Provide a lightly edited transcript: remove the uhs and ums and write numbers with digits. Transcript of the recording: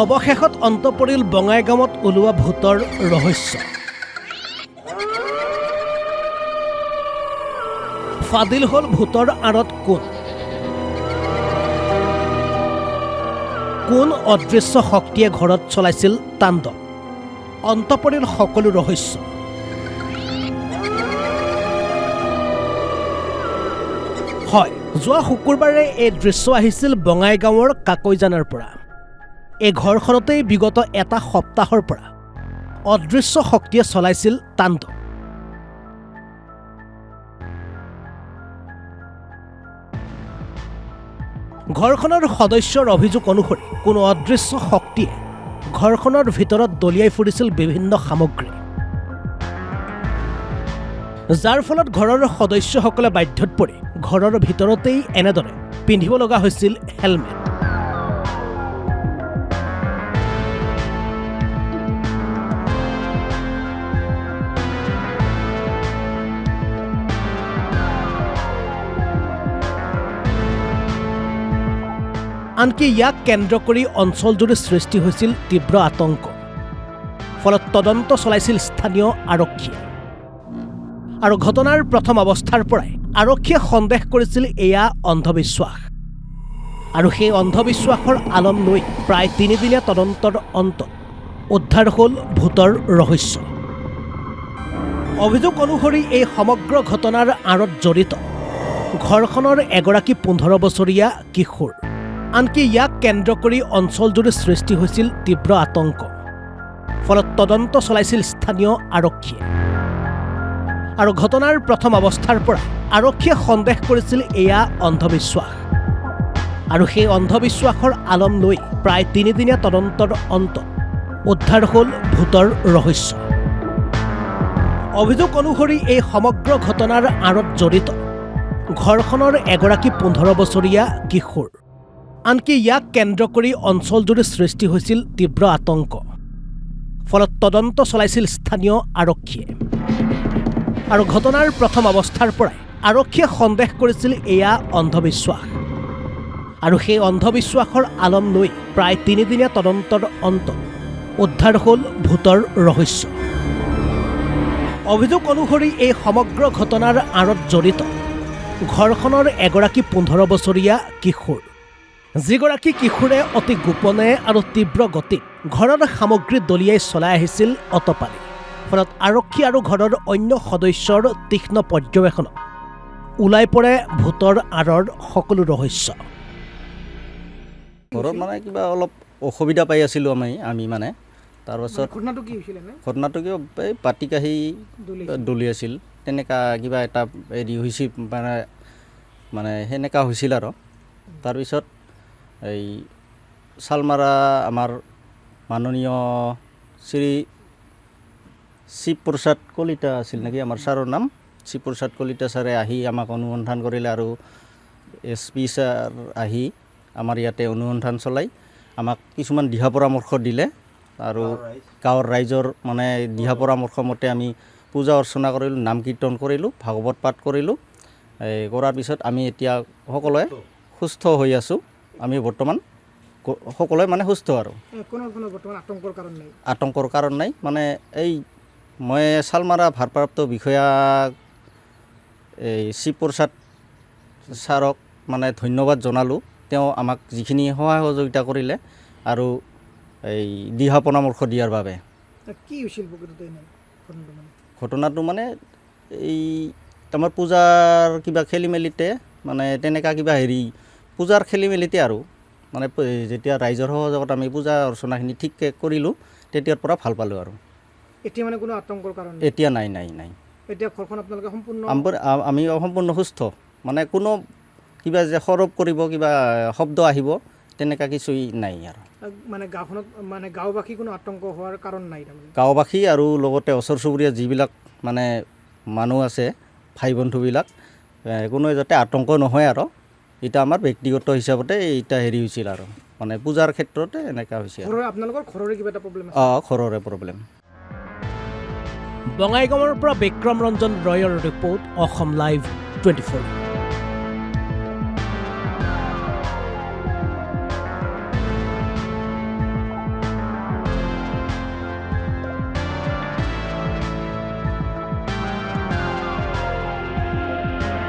অৱশেষত অন্ত পৰিল বঙাইগাঁৱত ওলোৱা ভূতৰ ৰহস্য। ফাদিল হ'ল ভূতৰ আঁৰত কোন অদৃশ্য শক্তিয়ে ঘৰত চলাইছিল তাণ্ডৱ। অন্ত পৰিল সকলো ৰহস্য। হয়, যোৱা শুকুৰবাৰে এই দৃশ্য আহিছিল বঙাইগাঁৱৰ কাকৈজানাৰ পৰা। এই ঘৰখনতেই বিগত এটা সপ্তাহৰ পৰা অদৃশ্য শক্তিয়ে চলাইছিল তাণ্ডৱ। ঘৰখনৰ সদস্যৰ অভিযোগ অনুসৰি কোনো অদৃশ্য শক্তিয়ে ঘৰখনৰ ভিতৰত দলিয়াই ফুৰিছিল বিভিন্ন সামগ্ৰী, যাৰ ফলত ঘৰৰ সদস্যসকলে বাধ্যত পৰি ঘৰৰ ভিতৰতেই এনেদৰে পিন্ধিব লগা হৈছিল হেলমেট। আনকি ইয়াক কেন্দ্ৰ কৰি অঞ্চলজুৰি সৃষ্টি হৈছিল তীব্ৰ আতংক। ফলত তদন্ত চলাইছিল স্থানীয় আৰক্ষীয়ে। আৰু ঘটনাৰ প্ৰথম অৱস্থাৰ পৰাই আৰক্ষীয়ে সন্দেহ কৰিছিল এয়া অন্ধবিশ্বাস। আৰু সেই অন্ধবিশ্বাসৰ আলম লৈ প্ৰায় 3 দিনীয়া তদন্তৰ অন্তত উদ্ধাৰ হ'ল ভূতৰ ৰহস্য। অভিযোগ অনুসৰি এই সমগ্ৰ ঘটনাৰ আঁৰত জড়িত ঘৰখনৰ এগৰাকী 15 বছৰীয়া কিশোৰ। আনকি ইয়াক কেন্দ্ৰ কৰি অঞ্চলজুৰি সৃষ্টি হৈছিল তীব্ৰ আতংক। ফলত তদন্ত চলাইছিল স্থানীয় আৰক্ষীয়ে। আৰু ঘটনাৰ প্ৰথম অৱস্থাৰ পৰা আৰক্ষীয়ে সন্দেহ কৰিছিল এয়া অন্ধবিশ্বাস। আৰু সেই অন্ধবিশ্বাসৰ আলম লৈ প্ৰায় 3 দিনীয়া তদন্তৰ অন্তত উদ্ধাৰ হ'ল ভূতৰ ৰহস্য। অভিযোগ অনুসৰি এই সমগ্ৰ ঘটনাৰ আঁৰত জড়িত ঘৰখনৰ এগৰাকী 15 বছৰীয়া কিশোৰ। আনকি ইয়াক কেন্দ্ৰ কৰি অঞ্চলজুৰি সৃষ্টি হৈছিল তীব্ৰ আতংক। ফলত তদন্ত চলাইছিল স্থানীয় আৰক্ষীয়ে। আৰু ঘটনাৰ প্ৰথম অৱস্থাৰ পৰাই আৰক্ষীয়ে সন্দেহ কৰিছিল এয়া অন্ধবিশ্বাস। আৰু সেই অন্ধবিশ্বাসৰ আলম লৈ প্ৰায় 3 দিনীয়া তদন্তৰ অন্তত উদ্ধাৰ হ'ল ভূতৰ ৰহস্য। অভিযোগ অনুসৰি এই সমগ্ৰ ঘটনাৰ আঁৰত জড়িত ঘৰখনৰ এগৰাকী 15 বছৰীয়া কিশোৰ, যিগৰাকী কিশোৰে অতি গোপনে আৰু তীব্ৰ গতিত ঘৰৰ সামগ্ৰী দলিয়াই চলাই আহিছিল অতপালি। ফলত আৰক্ষী আৰু ঘৰৰ অন্য সদস্যৰ তীক্ষ্ণ পৰ্যবেক্ষণত ওলাই পৰে ভূতৰ আঁৰৰ সকলো ৰহস্য। ঘৰত মানে কিবা অলপ অসুবিধা পাই আছিলোঁ আমি মানে তাৰপাছত ঘটনাটো কিয় এই পাতি কাঁহী দলিয়াইছিল, তেনেকুৱা কিবা এটা হেৰি হৈছিল মানে সেনেকুৱা হৈছিল। আৰু তাৰপিছত এই শালমাৰা আমাৰ মাননীয় শ্ৰী শিৱপ্ৰসাদ কলিতা আছিল নেকি আমাৰ ছাৰৰ নাম, শিৱপ্ৰসাদ কলিতা ছাৰে আহি আমাক অনুসন্ধান কৰিলে। আৰু SP ছাৰ আহি আমাৰ ইয়াতে অনুসন্ধান চলাই আমাক কিছুমান দিহা পৰামৰ্শ দিলে। আৰু গাঁৱৰ ৰাইজৰ মানে দিহা পৰামৰ্শ মতে আমি পূজা অৰ্চনা কৰিলোঁ, নাম কীৰ্তন কৰিলোঁ, ভাগৱত পাঠ কৰিলোঁ। কৰাৰ পিছত আমি এতিয়া সকলোৱে সুস্থ হৈ আছোঁ। আমি বৰ্তমান সকলোৱে মানে সুস্থ। আৰু আতংকৰ কাৰণ নাই। মানে এই মই শালমাৰা ভাৰপ্ৰাপ্ত বিষয়া এই শিৱপ্ৰসাদ ছাৰক মানে ধন্যবাদ জনালোঁ। তেওঁ আমাক যিখিনি সহায় সহযোগিতা কৰিলে আৰু এই দিহা পৰামৰ্শ দিয়াৰ বাবে। কি হৈছিল ঘটনাটো মানে এই আমাৰ পূজাৰ কিবা খেলি মেলিতে মানে তেনেকুৱা কিবা হেৰি পূজাৰ খেলি মেলিতে আৰু মানে যেতিয়া ৰাইজৰ সহযোগত আমি পূজা অৰ্চনাখিনি ঠিককৈ কৰিলোঁ তেতিয়াৰ পৰা ভাল পালোঁ। আৰু এতিয়া মানে কোনো আতংকৰ কাৰণ এতিয়া নাই। এতিয়া ঘৰখন আপোনালোকে সম্পূৰ্ণ আমি সম্পূৰ্ণ সুস্থ। মানে কোনো কিবা যে সৰব কৰিব, কিবা শব্দ আহিব, তেনেকুৱা কিছুই নাই। আৰু মানে গাঁওখনত মানে গাঁওবাসী কোনো আতংক হোৱাৰ কাৰণ নাই। গাঁওবাসী আৰু লগতে ওচৰ চুবুৰীয়া যিবিলাক মানে মানুহ আছে, ভাই বন্ধুবিলাক, কোনো যাতে আতংক নহয়। আৰু এটা আমাৰ ব্যক্তিগত হিচাপতে এটা হেৰি হৈছিল। আৰু মানে পূজাৰ ক্ষেত্ৰতে এনেকুৱা হৈছে। আপোনালোকৰ ঘৰৰে কিবা এটা প্ৰব্লেম? ঘৰৰে প্ৰব্লেম। বঙাইগাঁৱৰ পৰা বিক্ৰম ৰঞ্জন ৰয়ৰ ৰিপৰ্ট, অসম লাইভ 24।